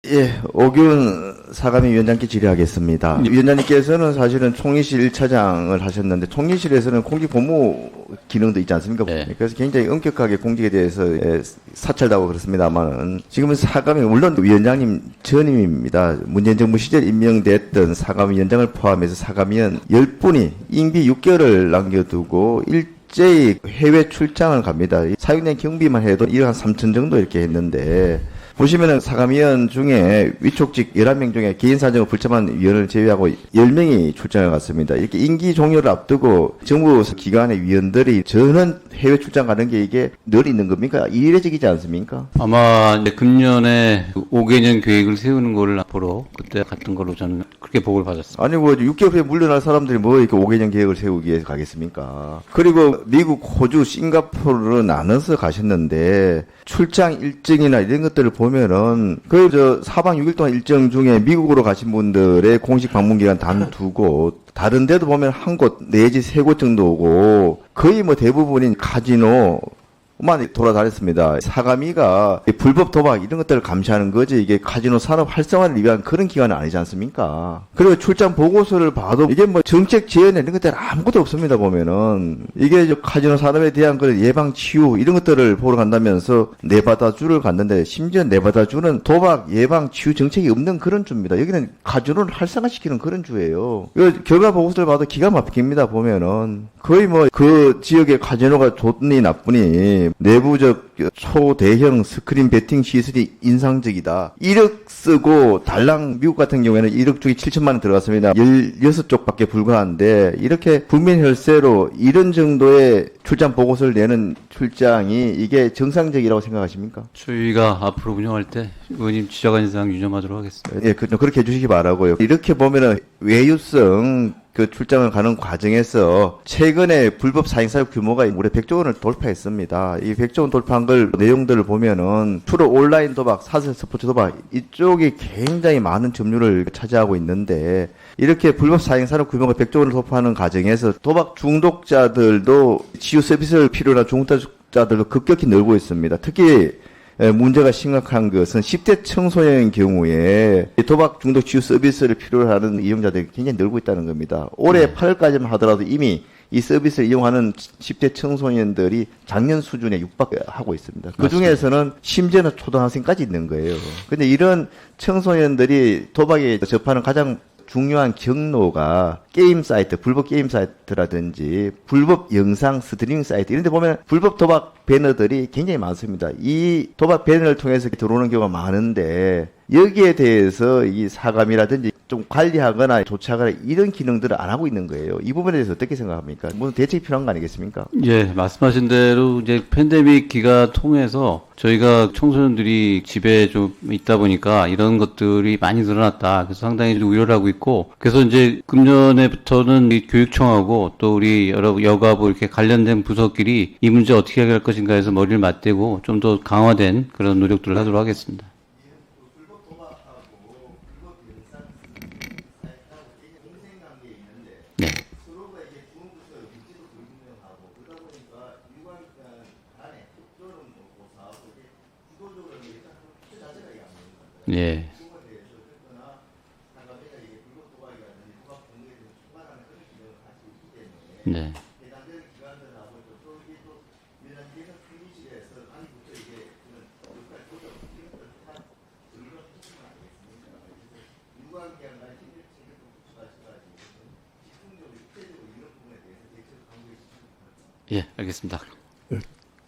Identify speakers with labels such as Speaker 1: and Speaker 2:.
Speaker 1: 예, 오균 사감위 위원장께 질의하겠습니다. 위원장님께서는 사실은 총리실 1차장을 하셨는데 총리실에서는 공직 법무 기능도 있지 않습니까?
Speaker 2: 네.
Speaker 1: 그래서 굉장히 엄격하게 공직에 대해서 사찰하고 그렇습니다만은 지금은 사감위 물론 위원장님 전임입니다. 문재인 정부 시절 임명됐던 사감위 위원장을 포함해서 사감위원 10분이 임기 6개월을 남겨두고 일제히 해외 출장을 갑니다. 사용된 경비만 해도 1억 한 3천 정도 이렇게 했는데 보시면은 사감위원 중에 위촉직 11명 중에 개인 사정을 불참한 위원을 제외하고 10명이 출장을 갔습니다. 이렇게 임기 종료를 앞두고 정부 기관의 위원들이 저는 해외 출장 가는 게 이게 늘 있는 겁니까? 이례적이지 않습니까?
Speaker 2: 아마 이제 금년에 5개년 계획을 세우는 거를 앞으로 그때 갔던 걸로 저는 그렇게 보고를 받았습니다.
Speaker 1: 아니 뭐 6개월 후에 물러날 사람들이 뭐 이렇게 5개년 계획을 세우기 위해서 가겠습니까? 그리고 미국, 호주, 싱가포르로 나눠서 가셨는데 출장 일정이나 이런 것들을 보면은 그 사박 6일 동안 일정 중에 미국으로 가신 분들의 공식 방문 기간 단 2곳, 다른 데도 보면 한 곳 내지 3곳 정도 오고 거의 뭐 대부분인 카지노 만 돌아다녔습니다. 사감위가 불법 도박 이런 것들을 감시하는 거지 이게 카지노 산업 활성화를 위한 그런 기관은 아니지 않습니까? 그리고 출장 보고서를 봐도 이게 뭐 정책 제언 이런 것들 아무것도 없습니다. 보면은 이게 카지노 산업에 대한 그 예방 치유 이런 것들을 보러 간다면서 네바다주를 갔는데 심지어 네바다주는 도박 예방 치유 정책이 없는 그런 주입니다. 여기는 카지노를 활성화시키는 그런 주예요. 이거 결과 보고서를 봐도 기가 막힙니다. 보면은 거의 뭐 그 지역의 카지노가 좋니 나쁘니 내부적 초대형 스크린 베팅 시설이 인상적이다. 1억 쓰고 달랑 미국 같은 경우에는 1억 주기 7천만 원 들어갔습니다. 16쪽밖에 불과한데 이렇게 국민 혈세로 이런 정도의 출장 보고서를 내는 출장이 이게 정상적이라고 생각하십니까?
Speaker 2: 저희가 앞으로 운영할 때 의원님 지적한 사항 유념하도록 하겠습니다.
Speaker 1: 예, 그렇게 해주시기 바라고요. 이렇게 보면은 외유성 그 출장을 가는 과정에서 최근에 불법 사행사업 규모가 무려 100조 원을 돌파했습니다. 이 100조 원 돌파한 걸 내용들을 보면은 주로 온라인 도박, 사설 스포츠 도박 이쪽이 굉장히 많은 점유율을 차지하고 있는데 이렇게 불법 사행사업 규모가 100조 원을 돌파하는 과정에서 도박 중독자들도 치유 서비스를 필요로 한 중독자들도 급격히 늘고 있습니다. 특히 문제가 심각한 것은 10대 청소년의 경우에 도박 중독 치유 서비스를 필요로 하는 이용자들이 굉장히 늘고 있다는 겁니다. 올해 8월까지만 하더라도 이미 이 서비스를 이용하는 10대 청소년들이 작년 수준에 육박하고 있습니다. 그 중에서는 심지어는 초등학생까지 있는 거예요. 근데 이런 청소년들이 도박에 접하는 가장 중요한 경로가 게임 사이트, 불법 게임 사이트라든지 불법 영상 스트리밍 사이트 이런 데 보면 불법 도박 배너들이 굉장히 많습니다. 이 도박 배너를 통해서 들어오는 경우가 많은데 여기에 대해서 이 사감이라든지 좀 관리하거나 조치하거나 이런 기능들을 안 하고 있는 거예요. 이 부분에 대해서 어떻게 생각합니까? 무슨 대책이 필요한 거 아니겠습니까?
Speaker 2: 예, 말씀하신 대로 이제 팬데믹 기간 통해서 저희가 청소년들이 집에 좀 있다 보니까 이런 것들이 많이 늘어났다. 그래서 상당히 좀 우려를 하고 있고, 그래서 이제 금년에부터는 이 교육청하고 또 우리 여러 여가부 이렇게 관련된 부서끼리 이 문제 어떻게 해결할 것인가 해서 머리를 맞대고 좀 더 강화된 그런 노력들을 하도록 하겠습니다. 네. 예. 네. 예, 알겠습니다.